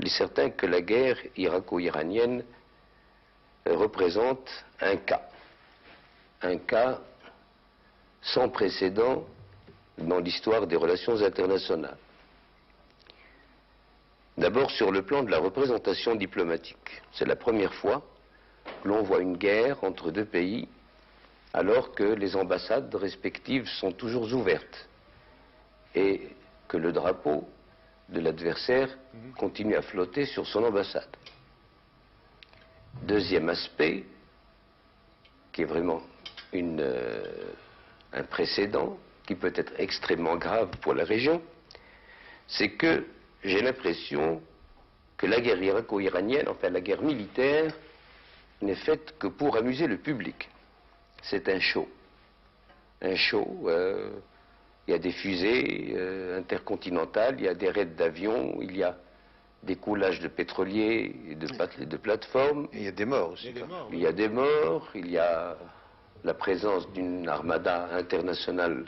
il est certain que la guerre irako-iranienne représente un cas sans précédent dans l'histoire des relations internationales. D'abord sur le plan de la représentation diplomatique. C'est la première fois que l'on voit une guerre entre deux pays alors que les ambassades respectives sont toujours ouvertes et que le drapeau de l'adversaire continue à flotter sur son ambassade. Deuxième aspect, qui est vraiment un précédent, qui peut être extrêmement grave pour la région, c'est que j'ai l'impression que la guerre irako-iranienne, enfin la guerre militaire, n'est faite que pour amuser le public. C'est un show. Un show, il y a des fusées intercontinentales, il y a des raids d'avions, il y a des coulages de pétroliers et de plateformes. Et il y a des morts aussi. Il y a des morts, il y a la présence d'une armada internationale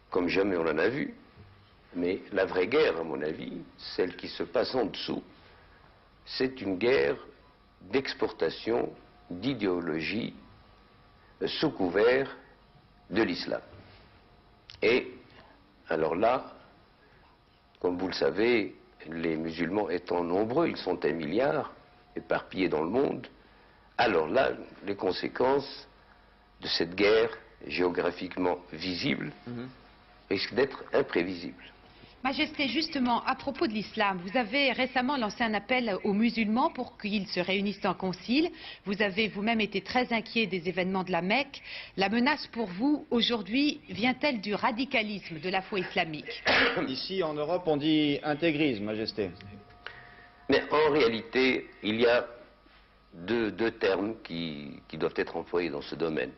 comme jamais on en a vu. Mais la vraie guerre, à mon avis, celle qui se passe en dessous, c'est une guerre d'exportation d'idéologie sous couvert de l'islam. Et alors là, comme vous le savez, les musulmans étant nombreux, ils sont 1 milliard, éparpillés dans le monde, alors là, les conséquences de cette guerre géographiquement visible risquent d'être imprévisibles. Majesté, justement, à propos de l'islam, vous avez récemment lancé un appel aux musulmans pour qu'ils se réunissent en concile. Vous avez vous-même été très inquiet des événements de la Mecque. La menace pour vous, aujourd'hui, vient-elle du radicalisme de la foi islamique? Ici, en Europe, on dit intégrisme, Majesté. Mais en réalité, il y a deux termes qui doivent être employés dans ce domaine.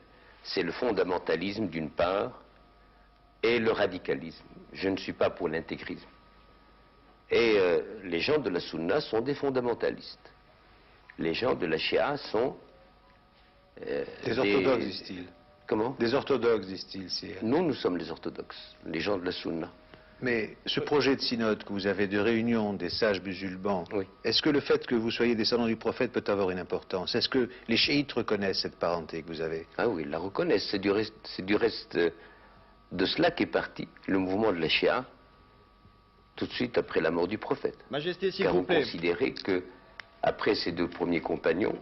C'est le fondamentalisme, d'une part, et le radicalisme. Je ne suis pas pour l'intégrisme. Et les gens de la Sunna sont des fondamentalistes. Les gens de la Shia sont... des orthodoxes, disent-ils. Comment? Des orthodoxes, disent-ils. Nous sommes les orthodoxes, les gens de la Sunna. Mais ce projet de synode que vous avez de réunion des sages musulmans, oui. Est-ce que le fait que vous soyez descendants du prophète peut avoir une importance? Est-ce que les chiites reconnaissent cette parenté que vous avez? Ah oui, ils la reconnaissent. C'est du reste de cela qu'est parti le mouvement de la Shia tout de suite après la mort du prophète. Majesté, s'il Car vous on plaît. considérait que, après ces deux premiers compagnons,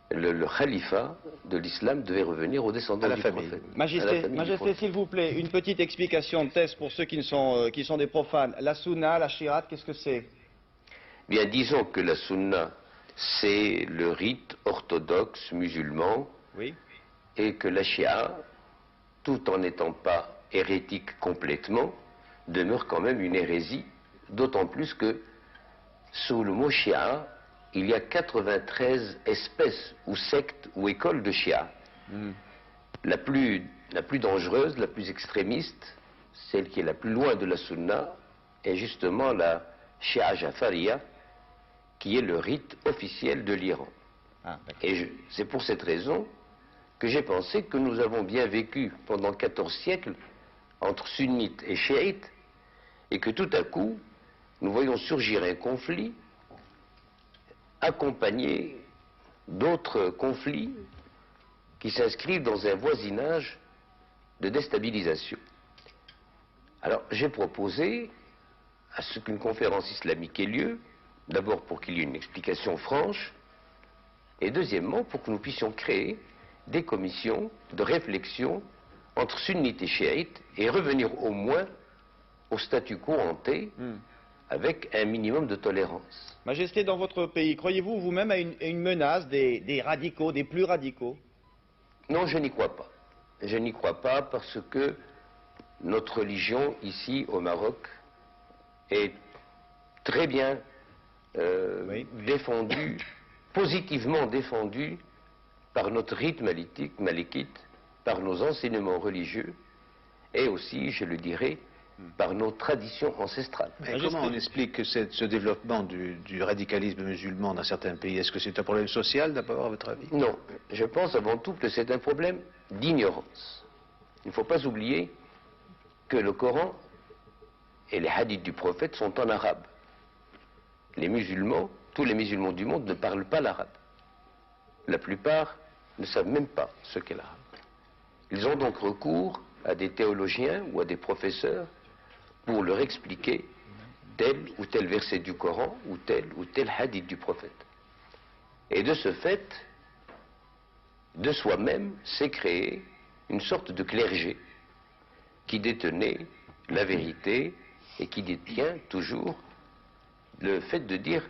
le khalifa de l'islam devait revenir aux descendants du prophète. Majesté, s'il vous plaît, une petite explication de thèse pour ceux qui sont des profanes. La sunna, la shi'at, qu'est-ce que c'est? Bien, disons que la sunna, c'est le rite orthodoxe musulman, oui. Et que la shia, tout en n'étant pas hérétique complètement, demeure quand même une hérésie, d'autant plus que sous le mot shia, il y a 93 espèces ou sectes ou écoles de shia. La plus dangereuse, la plus extrémiste, celle qui est la plus loin de la sunna, est justement la shia jafariya, qui est le rite officiel de l'Iran. Et c'est pour cette raison que j'ai pensé que nous avons bien vécu pendant 14 siècles entre sunnites et chiites, et que tout à coup, nous voyons surgir un conflit accompagné d'autres conflits qui s'inscrivent dans un voisinage de déstabilisation. Alors j'ai proposé à ce qu'une conférence islamique ait lieu, d'abord pour qu'il y ait une explication franche, et deuxièmement pour que nous puissions créer des commissions de réflexion entre sunnites et chiites et revenir au moins au statu quo ante avec un minimum de tolérance. Majesté, dans votre pays, croyez-vous vous-même à une menace des radicaux, des plus radicaux? Non, je n'y crois pas. Je n'y crois pas parce que notre religion ici au Maroc est très bien défendue, positivement défendue par notre rite malékite, par nos enseignements religieux et aussi, je le dirais, par nos traditions ancestrales. Mais comment on explique que ce développement du radicalisme musulman dans certains pays? Est-ce que c'est un problème social d'abord, à votre avis? Non, je pense avant tout que c'est un problème d'ignorance. Il ne faut pas oublier que le Coran et les hadiths du prophète sont en arabe. les musulmans, tous les musulmans du monde ne parlent pas l'arabe. La plupart ne savent même pas ce qu'est l'arabe. Ils ont donc recours à des théologiens ou à des professeurs pour leur expliquer tel ou tel verset du Coran ou tel hadith du prophète. Et de ce fait, de soi-même, s'est créé une sorte de clergé qui détenait la vérité et qui détient toujours le fait de dire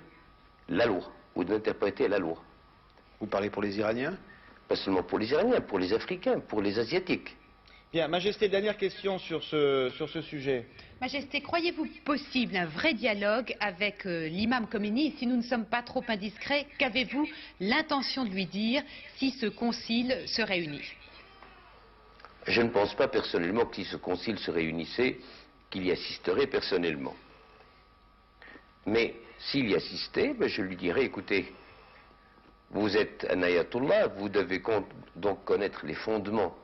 la loi ou d'interpréter la loi. Vous parlez pour les Iraniens? Pas seulement pour les Iraniens, pour les Africains, pour les Asiatiques. Bien, Majesté, dernière question sur ce sujet. Majesté, croyez-vous possible un vrai dialogue avec l'imam Khomeini? Si nous ne sommes pas trop indiscrets, qu'avez-vous l'intention de lui dire si ce concile se réunit? Je ne pense pas personnellement que si ce concile se réunissait, qu'il y assisterait personnellement. Mais s'il y assistait, je lui dirais, écoutez, vous êtes un ayatollah, vous devez donc connaître les fondements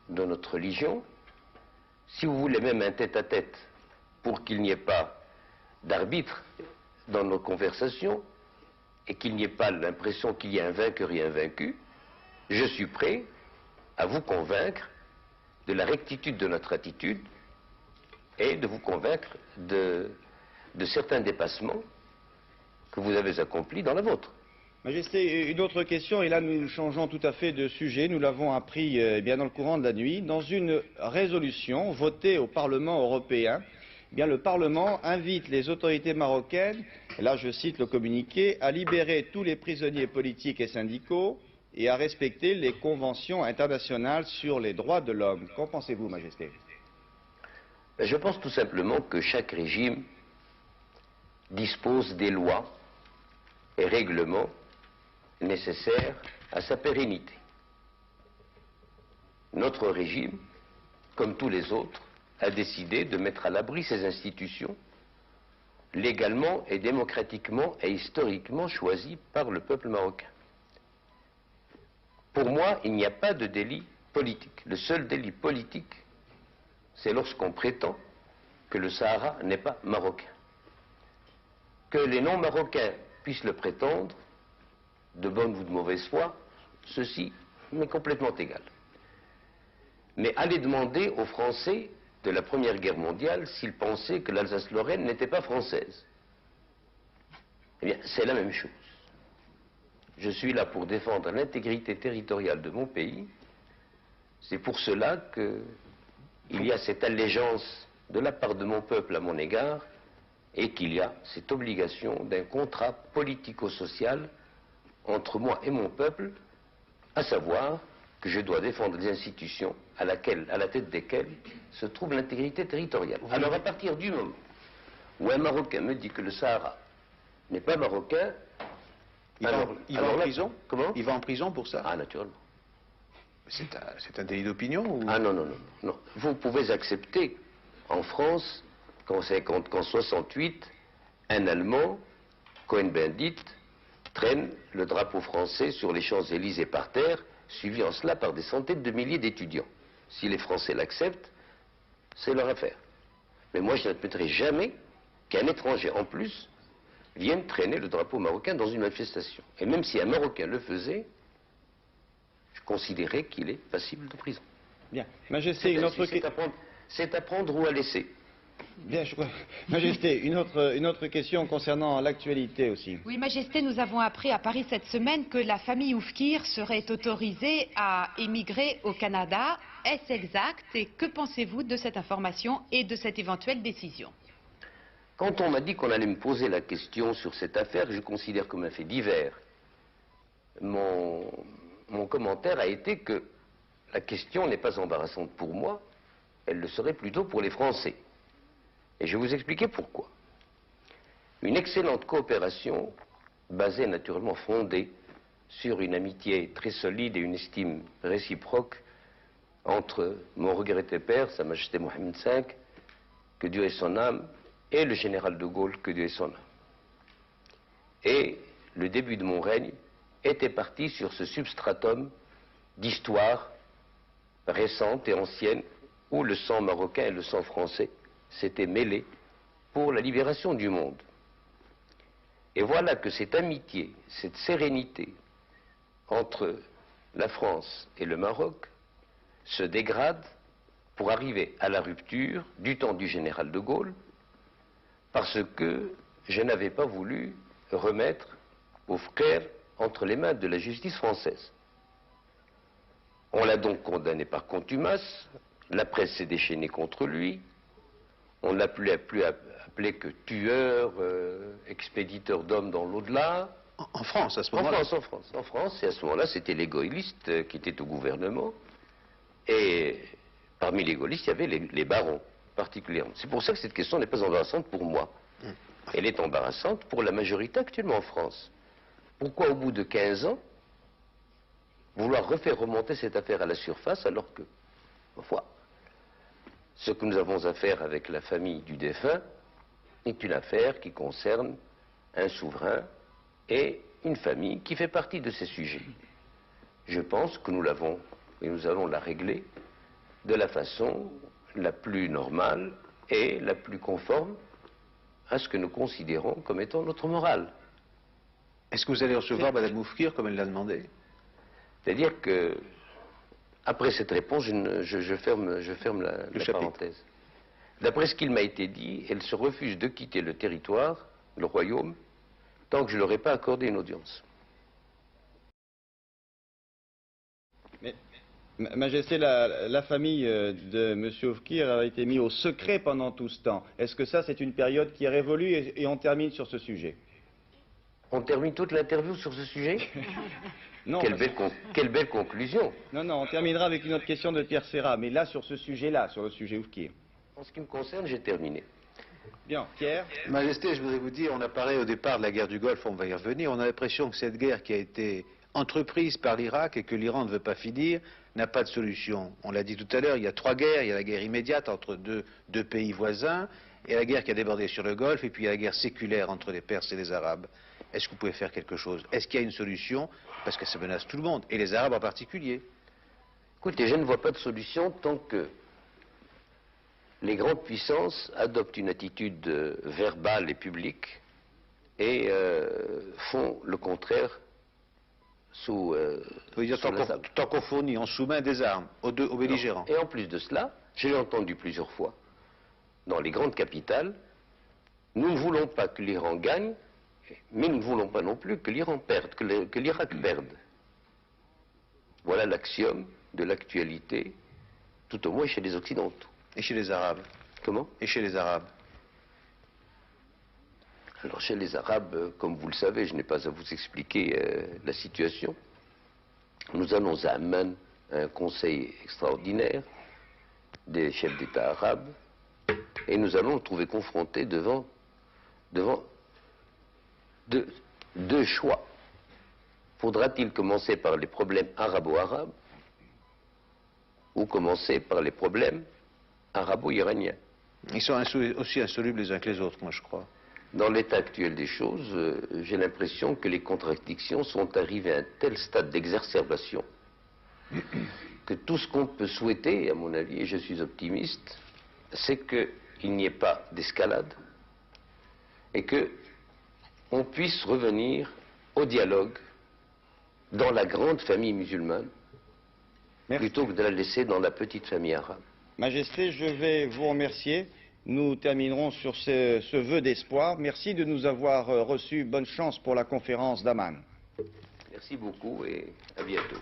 de notre religion. Si vous voulez même un tête-à-tête pour qu'il n'y ait pas d'arbitre dans nos conversations et qu'il n'y ait pas l'impression qu'il y a un vainqueur et un vaincu, je suis prêt à vous convaincre de la rectitude de notre attitude et de vous convaincre de certains dépassements que vous avez accomplis dans la vôtre. Majesté, une autre question, et là nous changeons tout à fait de sujet, nous l'avons appris bien dans le courant de la nuit. Dans une résolution votée au Parlement européen, le Parlement invite les autorités marocaines, et là je cite le communiqué, à libérer tous les prisonniers politiques et syndicaux et à respecter les conventions internationales sur les droits de l'homme. Qu'en pensez-vous, Majesté? Je pense tout simplement que chaque régime dispose des lois et règlements nécessaires à sa pérennité. Notre régime, comme tous les autres, a décidé de mettre à l'abri ses institutions, légalement et démocratiquement et historiquement choisies par le peuple marocain. Pour moi, il n'y a pas de délit politique. Le seul délit politique, c'est lorsqu'on prétend que le Sahara n'est pas marocain. Que les non-marocains puissent le prétendre, de bonne ou de mauvaise foi, ceci m'est complètement égal. Mais allez demander aux Français de la Première Guerre mondiale s'ils pensaient que l'Alsace-Lorraine n'était pas française. Eh bien, c'est la même chose. Je suis là pour défendre l'intégrité territoriale de mon pays. C'est pour cela qu'il y a cette allégeance de la part de mon peuple à mon égard et qu'il y a cette obligation d'un contrat politico-social entre moi et mon peuple, à savoir que je dois défendre les institutions à la tête desquelles se trouve l'intégrité territoriale. Alors à partir du moment où un Marocain me dit que le Sahara n'est pas marocain, il va en prison? Comment? Il va en prison pour ça? Ah, naturellement. C'est un délit d'opinion ou... Ah non, non, non, non. Vous pouvez accepter en France qu'en 68, un Allemand, Cohn-Bendit, traîne le drapeau français sur les Champs-Élysées par terre, suivi en cela par des centaines de milliers d'étudiants. Si les Français l'acceptent, c'est leur affaire. Mais moi, je n'admettrai jamais qu'un étranger, en plus, vienne traîner le drapeau marocain dans une manifestation. Et même si un Marocain le faisait, je considérais qu'il est passible de prison. Bien. Majesté, une autre question. C'est à prendre ou à laisser. Bien, je crois. Majesté, une autre question concernant l'actualité aussi. Oui, Majesté, nous avons appris à Paris cette semaine que la famille Oufkir serait autorisée à émigrer au Canada. Est-ce exact? Et que pensez-vous de cette information et de cette éventuelle décision? Quand on m'a dit qu'on allait me poser la question sur cette affaire, je considère comme un fait divers. Mon commentaire a été que la question n'est pas embarrassante pour moi, elle le serait plutôt pour les Français. Et je vais vous expliquer pourquoi. Une excellente coopération, basée naturellement fondée sur une amitié très solide et une estime réciproque entre mon regretté père, Sa Majesté Mohamed V, que Dieu ait son âme, et le général de Gaulle, que Dieu ait son âme. Et le début de mon règne était parti sur ce substratum d'histoire récente et ancienne où le sang marocain et le sang français s'étaient mêlés pour la libération du monde. Et voilà que cette amitié, cette sérénité entre la France et le Maroc se dégrade pour arriver à la rupture du temps du général de Gaulle, parce que je n'avais pas voulu remettre Oufkir entre les mains de la justice française. On l'a donc condamné par contumace, la presse s'est déchaînée contre lui, on ne l'a plus appelé que tueur, expéditeur d'hommes dans l'au-delà. En France, à ce moment-là? En France, et à ce moment-là, c'était les gaullistes qui étaient au gouvernement, et parmi les gaullistes, il y avait les barons, particulièrement. C'est pour ça que cette question n'est pas embarrassante pour moi. Elle est embarrassante pour la majorité actuellement en France. Pourquoi, au bout de 15 ans, vouloir refaire remonter cette affaire à la surface, alors que, ma foi, ce que nous avons à faire avec la famille du défunt est une affaire qui concerne un souverain et une famille qui fait partie de ces sujets. Je pense que nous l'avons, et nous allons la régler de la façon la plus normale et la plus conforme à ce que nous considérons comme étant notre morale. Est-ce que vous allez recevoir Mme Oufkir comme elle l'a demandé? C'est-à-dire que, après cette réponse, je ferme la parenthèse. D'après ce qu'il m'a été dit, elle se refuse de quitter le territoire, le royaume, tant que je ne leur ai pas accordé une audience. Mais, Majesté, la famille de M. Oufkir a été mise au secret pendant tout ce temps. Est-ce que ça, c'est une période qui est révolue et on termine sur ce sujet? On termine toute l'interview sur ce sujet? Non. Quelle belle conclusion. Non, on terminera avec une autre question de Pierre Serra, mais là, sur ce sujet-là, sur le sujet Oufkir. En ce qui me concerne, j'ai terminé. Bien, Pierre. Majesté, je voudrais vous dire, on a parlé au départ de la guerre du Golfe, on va y revenir. On a l'impression que cette guerre qui a été entreprise par l'Irak et que l'Iran ne veut pas finir, n'a pas de solution. On l'a dit tout à l'heure, il y a trois guerres. Il y a la guerre immédiate entre deux pays voisins, et la guerre qui a débordé sur le Golfe, et puis il y a la guerre séculaire entre les Perses et les Arabes. Est-ce que vous pouvez faire quelque chose? Est-ce qu'il y a une solution? Parce que ça menace tout le monde, et les Arabes en particulier. Écoutez, je ne vois pas de solution tant que les grandes puissances adoptent une attitude verbale et publique et font le contraire sous tant qu'on fournit, on soumet des armes aux belligérants. Et en plus de cela, je l'ai entendu plusieurs fois, dans les grandes capitales, nous ne voulons pas que l'Iran gagne, mais nous ne voulons pas non plus que l'Iran perde, que l'Irak perde. Voilà l'axiome de l'actualité, tout au moins chez les Occidentaux. Et chez les Arabes? Comment? Et chez les Arabes? Alors chez les Arabes, comme vous le savez, je n'ai pas à vous expliquer la situation. Nous allons à Amman, un conseil extraordinaire des chefs d'État arabes, et nous allons nous trouver confrontés devant deux choix. Faudra-t-il commencer par les problèmes arabo-arabes ou commencer par les problèmes arabo-iraniens? Ils sont aussi insolubles les uns que les autres, moi je crois. Dans l'état actuel des choses, j'ai l'impression que les contradictions sont arrivées à un tel stade d'exacerbation que tout ce qu'on peut souhaiter, à mon avis, et je suis optimiste, c'est qu'il n'y ait pas d'escalade et qu'on puisse revenir au dialogue dans la grande famille musulmane, plutôt que de la laisser dans la petite famille arabe. Majesté, je vais vous remercier. Nous terminerons sur ce vœu d'espoir. Merci de nous avoir reçus. Bonne chance pour la conférence d'Amman. Merci beaucoup et à bientôt.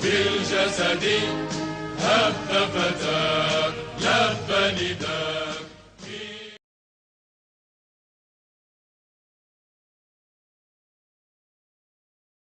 بالجسد هب فتى لب نداء